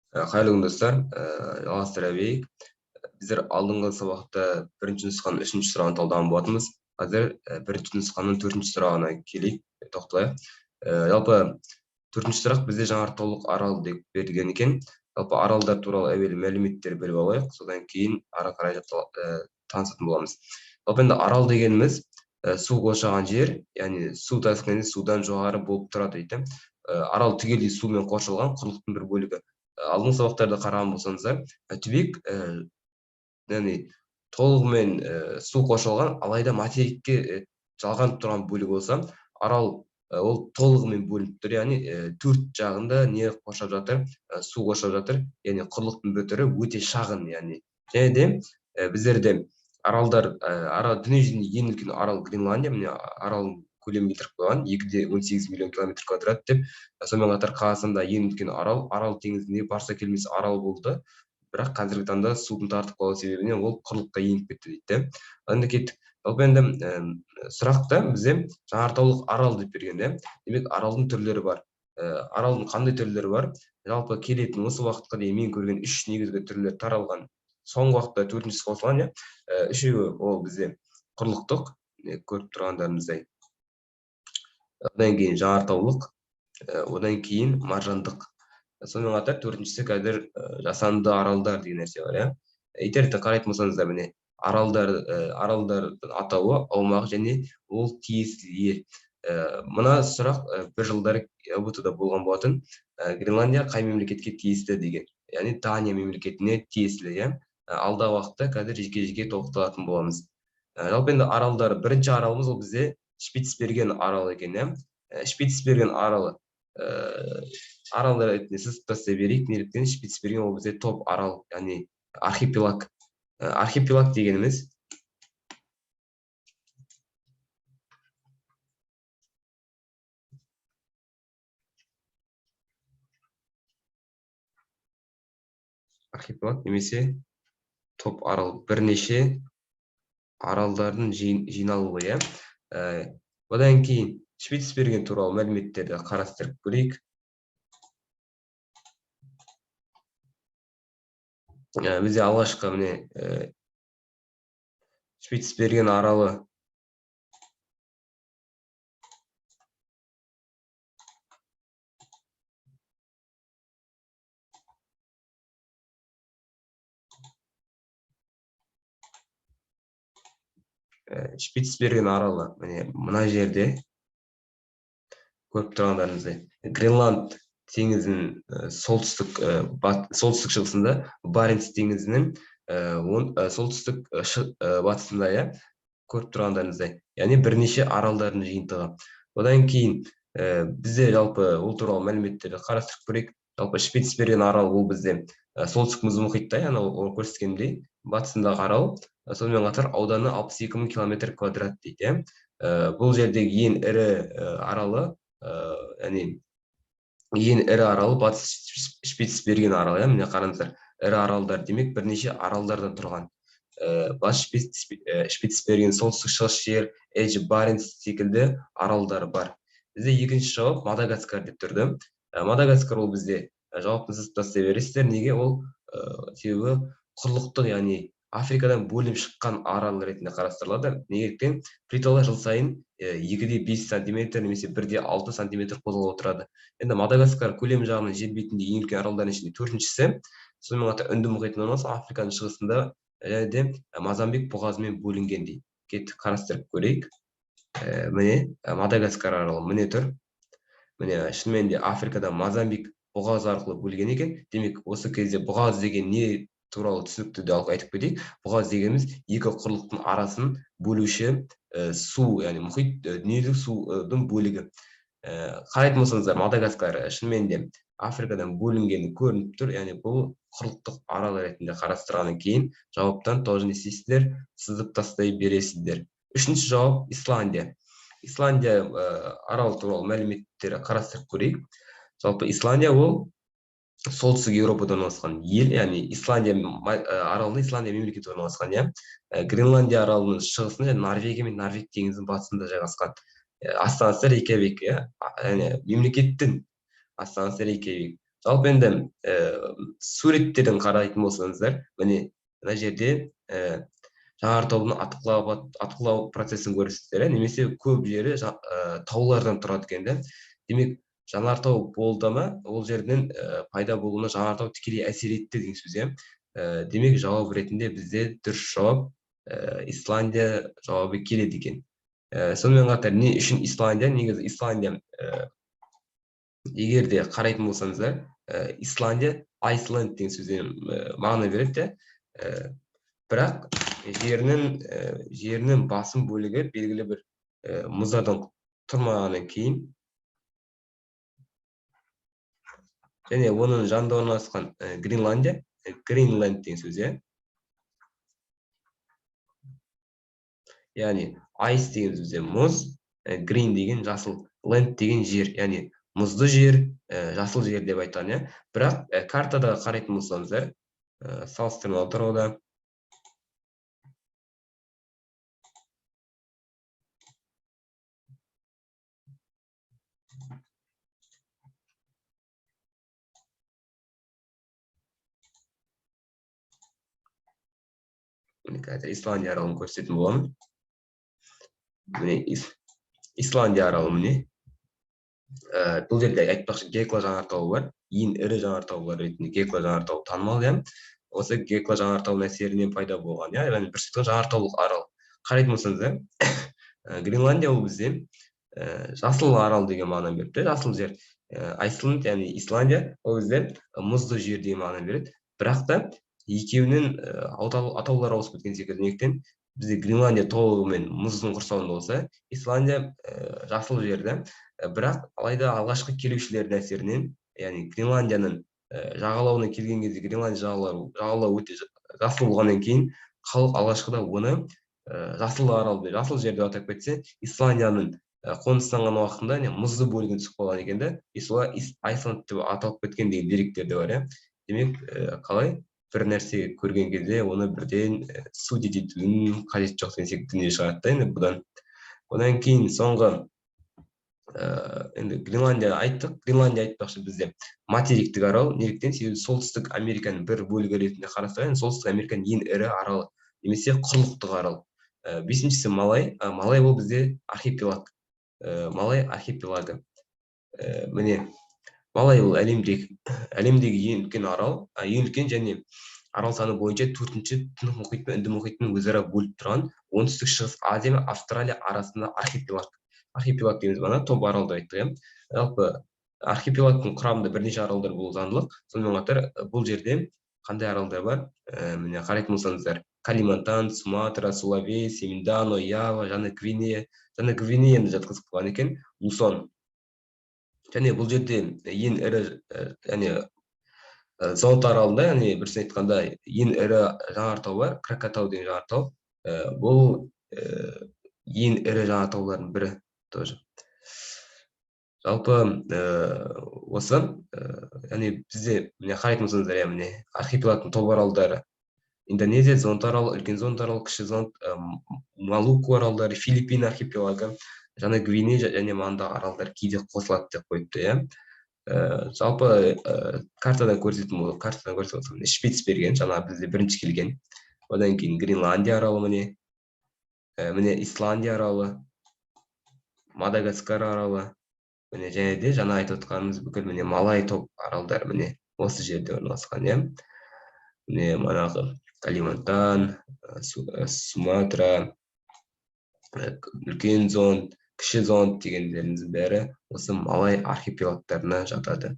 Кайраlı күн достор, жалғастыра берейік. Біздер алдыңғы сабақта бірінші нұсқаның үшінші сұрағын талдаған болатынбыз. Қазір бірінші нұсқаның төртінші сұрағына келейік, тоқталайық. Жалпы төртінші сұрақ бізде жаңартылық арал деп берілген екен. Жалпы аралдар туралы әуелі мәліметтер біліп алайық, содан кейін ары қарай танысатын боламыз. Жалпы енді арал дегеніміз су қоршаған жер, яғни су тасқыны судан жоғары болып тұрады дейді. Арал түгелдей сумен қоршалған құрлықтың бір бөлігі. Алдыңғы сабақтарда қараған болсаңыздар, түбек яғни толығымен су қоршалған, алайда материкке жалғанып тұрған бөлігі болса, арал ол толығымен бөлініп тұр, яғни төрт жағында не қоршап жатыр, су қоршап жатыр, яғни құрлықтың бір түрі өте шағын, яғни. Және де біздерде аралдар, дүние жүзінде ең үлкен арал Гренландия, міне аралдың көлемін келтіріп қойған, 2,18 миллион километр квадрат деп. Сонымен қатар Қазақстанда ең үлкен арал теңізінде барса келмес арал болды, бірақ қазіргі таңда судың тартып қалу себебінен ол құрлыққа еніп кетті дейді. Енді кеттік. Жалпы енді сұрақта бізде жаңартылық арал деп берген. Демек аралдың түрлері бар. Аралдың қандай түрлері бар? Жалпы келетін осы уақытқа дейін мен көрген үш негізгі түрлер таралған. Соңғы уақытта төртіншісі қосылған, үшеуі ол бізде құрлықтық, көріп тұрғандарымыздай. Одан кейін жаңартылық, одан кейін маржандық. Сонымен қатар төртіншісі қазір жасанды аралдар деген нәрсе бар. Интернеттен қарайтын болсаңыздар, міне аралдардың атауы, аумағы және ол тиесілі ел. Мына сұрақ бір жылдары УБТ-да болған болатын. Гренландия қай мемлекетке тиесілі деген, яғни Дания мемлекетіне тиесілі. Алдағы уақытта қазір жеке тоқталатын боламыз. Жалпы енді аралдар, бірінші аралымыз ол бізде Шпицберген аралы екен. Шпицберген аралы аралдар ретінде сызып берейік. Неліктен Шпицберген ол бізде топ арал, яғни архипелаг. Архипелаг дегеніміз архипелаг немесе топ арал, бірнеше аралдардың жиналуы. Одан кейін Шпицберген туралы мәліметтерді қарастырып көрейік. Бізде алғашқы міне Шпицберген аралы Шпицберген аралы міне мына жерде көріп тұрғандарыңыздай Гренланд теңізінің солтүстік шығысында, Баренц теңізінің солтүстік батысында, көріп тұрғандарыңыздай, яғни бірнеше аралдардың жиынтығы. Одан кейін бізде жалпы ол туралы мәліметтерді қарастырып көрейік. Жалпы Шпицберген аралы ол бізде солтүстік мұз мұхитта, яғни ол көрсеткендей батысындағы арал. Сонымен қатар ауданы 62 мың километр квадрат дейді. Бұл жердегі ең ірі аралы, яғни ең ірі аралы батыс Шпицберген аралы. Міне қараңыздар, ірі аралдар демек бірнеше аралдардан тұрған. Батыс Шпицберген, солтүстік шығыс жер, Эдж, Баренц секілді аралдар бар. Бізде екінші жауап Мадагаскар деп тұрды. Мадагаскар ол бізде жауапты сызып бересіздер. Неге? Ол себебі құрлықтық, яғни Африкадан бөлініп шыққан арал ретінде қарастырылады. Неліктен? Плиталар жыл сайын 2,5 сантиметр немесе 1,6 сантиметр қозғалып отырады. Енді Мадагаскар көлем жағынан жер бетінде ең үлкен аралдардың ішінде төртіншісі. Сонымен қатар Үнді мұхитында орналасқан, Африканың шығысында және де Мозамбик бұғазымен бөлінген дейді. Кеттік қарастырып көрейік. Міне Мадагаскар аралы міне тұр. Міне шынымен де Африкада Мозамбик бұғаз арқылы бөлген екен. Демек осы кезде бұғаз деген не туралы түсінікті де айтып кетейік. Бұғаз дегеніміз екі құрлықтың арасын бөлуші су, яғни мұхит, дүниежүзілік судың бөлігі. Қарайтын болсаңыздар, Мадагаскар шынымен де Африкадан бөлінгені көрініп тұр, яғни бұл құрлықтық арал ретінде қарастырғаннан кейін жауаптан тоже не істейсіздер, сызып тастай бересіздер. Үшінші жауап Исландия. Исландия арал туралы мәліметтері қарастырып көрейік. Жалпы Исландия ол солтүстік Еуропада орналасқан ел, яғни Исландия аралында Исландия мемлекеті орналасқан. Гренландия аралының шығысында Норвегия мен Норвег теңізінің батысында жайғасқан. Астанасы Рейкьявик, яғни мемлекеттің астанасы Рейкьявик. Жалпы енді суреттерден қарайтын болсаңыздар, міне мына жерде жаңартаудың атқылау процесін көресіздер, немесе көп жері таулардан тұрады екен да. Демек, жанартау болды ма, ол жерден пайда болуына жанартау тікелей әсер етті деген сөз. Демек, жауап ретінде бізде дұрыс жауап Исландия жауабы келеді екен. Сонымен қатар, не үшін Исландия? Негізі Исландия, егер де қарайтын болсаңыздар, Исландия, Айсланд деген сөзден мағына береді. Бірақ жерінің басым бөлігі белгілі бір мұздардан тұрмағаннан кейін, және оның жанында орналасқан Гренландия, Гренланд деген сөз. Яғни айс деген сөзден мұз, грин деген жасыл, ленд деген жер, яғни мұзды жер, жасыл жер деп айтқан. Бірақ картада қарайтын болсаңыздар, салыстырмалы тұрғыда Исландия аралын көрсететін боламын. Міне Исландия аралы, міне. Бұл жерде айтпақшы Гекла жанартауы бар. Ең ірі жанартаулар ретінде Гекла жанартауы танымал. Осы Гекла жанартауының әсерінен пайда болған, яғни бірсіптен жанартаулық арал. Қарайтын болсаңыздар, Гренландия ол бізде жасыл арал деген мағына береді. Жасыл жер. Айсланд, яғни Исландия ол бізде мұзды жер деген мағына береді. Бірақ та екеуінің атаулары ауысып кеткен секілді. Неліктен бізде Гренландия толығымен мұздың құрсауында болса, Исландия жасыл жерді. Бірақ алайда алғашқы келушілердің әсерінен, яғни Гренландияның жағалауына келген кезде Гренландия жағалауы өте жасыл болғаннан кейін, халық алғашқыда оны жасыл арал, жасыл жер деп атап кетсе, Исландияның қоныстанған уақытында мұзды бөлігін түсіп қалған екен де, солай Айсланд деп аталып кеткен деген деректер де бар. Демек, қалай бір нәрсе көрген кезде оны бірден судить етудің қажеті жоқ деген секілді дүние шығады. Бұдан одан кейін соңғы енді Гренландия айттық. Гренландия айтпақшы бізде материктік арал. Неліктен? Себебі солтүстік Американың бір бөлігі ретінде қарастырған, солтүстік Американың ең ірі аралы, немесе құрлықтық арал. Бесіншісі Малай. Малай ол бізде архипелаг. Малай архипелагы. Міне, Малай ол әлемдегі ең үлкен арал, ең үлкен және арал саны бойынша 4-ші Тынық мұхит пен Үнді мұхитының өзара бөліп тұрған оңтүстік шығыс Азия мен Австралия арасында архипелаг. Архипелаг дейміз бана, топ аралды айттық. Жалпы архипелагтың құрамында бірнеше аралдар болуы заңдылық. Сонымен қатар бұл жерде қандай аралдар бар? Міне қарайтын болсаңыздар, Калимантан, Суматра, Сулавеси, Миндано, Ява, Жаңа Гвинея. Жаңа Гвинеяны жатқызып қойған екен, Лусон. Және бұл жерде ең ірі, яғни Зонт аралында, яғни бірсін айтқанда ең ірі жанартау бар, Кракатау деген жанартау. Бұл ең ірі жанартаулардың бірі тоже. Жалпы осы, яғни бізде қарайтын болсаңыздар, міне архипелагтың топ аралдары: Индонезия, Зонт арал, үлкен Зонт арал, кіші Зонт, Малуку аралдары, Филиппин архипелагы, Жаңа Гвинея және маңында аралдар кейде қосылады деп қойыпты. Жалпы картадан көрсететін болсақ, Шпицберген, жаңа бізде бірінші келген. Одан кейін Гренландия аралы, міне Исландия аралы, Мадагаскар аралы, міне және де жаңа айтып отқанымыз бүкіл міне Малай топ аралдар міне осы жерде орналасқан. Міне манағы Калимантан, Суматра, үлкен Зонт, кіші Зонт дегендеріміз бәрі осы Малай архипелагтарына жатады.